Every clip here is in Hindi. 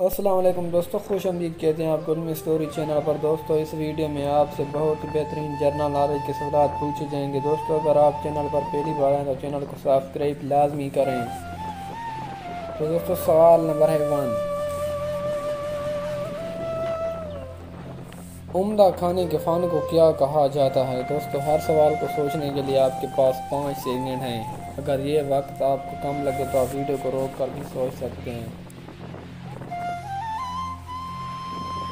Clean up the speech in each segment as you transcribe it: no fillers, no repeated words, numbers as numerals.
अस्सलाम वालेकुम दोस्तों, खुश आमदीद कहते हैं आपको उनमें स्टोरी चैनल पर। दोस्तों इस वीडियो में आपसे बहुत ही बेहतरीन जनरल नॉलेज के सवाल पूछे जाएंगे। दोस्तों अगर आप चैनल पर पहली बार आए तो चैनल को सब्सक्राइब लाजमी करें। तो दोस्तों सवाल नंबर है 1, उम्दा खाने के फ़न को क्या कहा जाता है। दोस्तों हर सवाल को सोचने के लिए आपके पास 5 सेकंड हैं। अगर ये वक्त आपको कम लगे तो आप वीडियो को रोक कर भी सोच सकते हैं।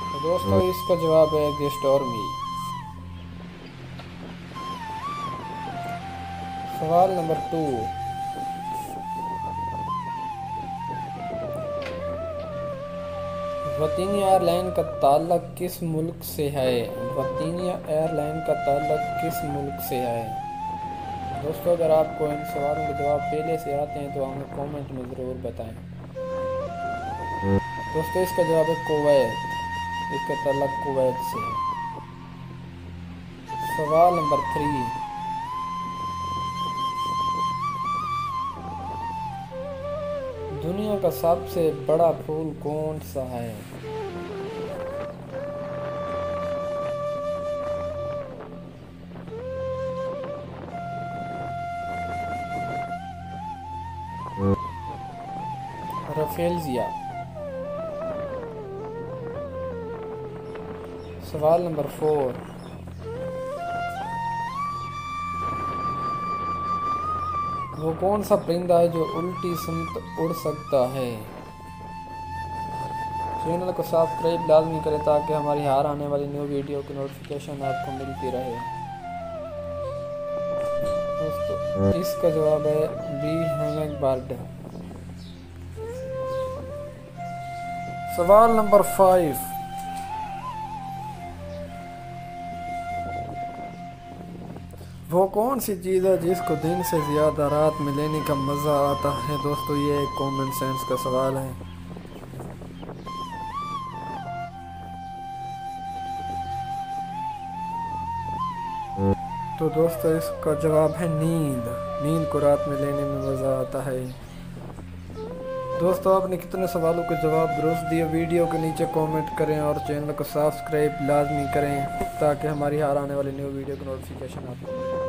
तो दोस्तों इसका जवाब है गेस्टोर्मी। सवाल नंबर 2, वतीनिया एयरलाइन का ताल्लुक किस मुल्क से है। वतीनिया एयरलाइन का ताल्लुक किस मुल्क से है। दोस्तों अगर आपको इन सवालों के जवाब पहले से आते हैं तो हमें कमेंट में ज़रूर बताएं। दोस्तों इसका जवाब है कुवैत। इसका ताल्लुक कुवैत से है। सवाल नंबर 3, दुनिया का सबसे बड़ा फूल कौन सा है। रफेलजिया। सवाल नंबर 4, वो कौन सा परिंदा है जो उल्टी समत उड़ सकता है। चैनल को सब्सक्राइब लाजमी करें ताकि हमारी हर आने वाली न्यू वीडियो की नोटिफिकेशन आपको मिलती रहे। दोस्तों इसका जवाब है बी हैमिंग बर्ड। सवाल नंबर 5, वो कौन सी चीज़ है जिसको दिन से ज़्यादा रात में लेने का मज़ा आता है। दोस्तों ये एक कॉमन सेंस का सवाल है। तो दोस्तों इसका जवाब है नींद। नींद को रात में लेने में मज़ा आता है। दोस्तों आपने कितने सवालों के जवाब दुरुस्त दिए, वीडियो के नीचे कमेंट करें और चैनल को सब्सक्राइब लाजमी करें ताकि हमारी हर आने वाली न्यू वीडियो की नोटिफिकेशन आपको मिले।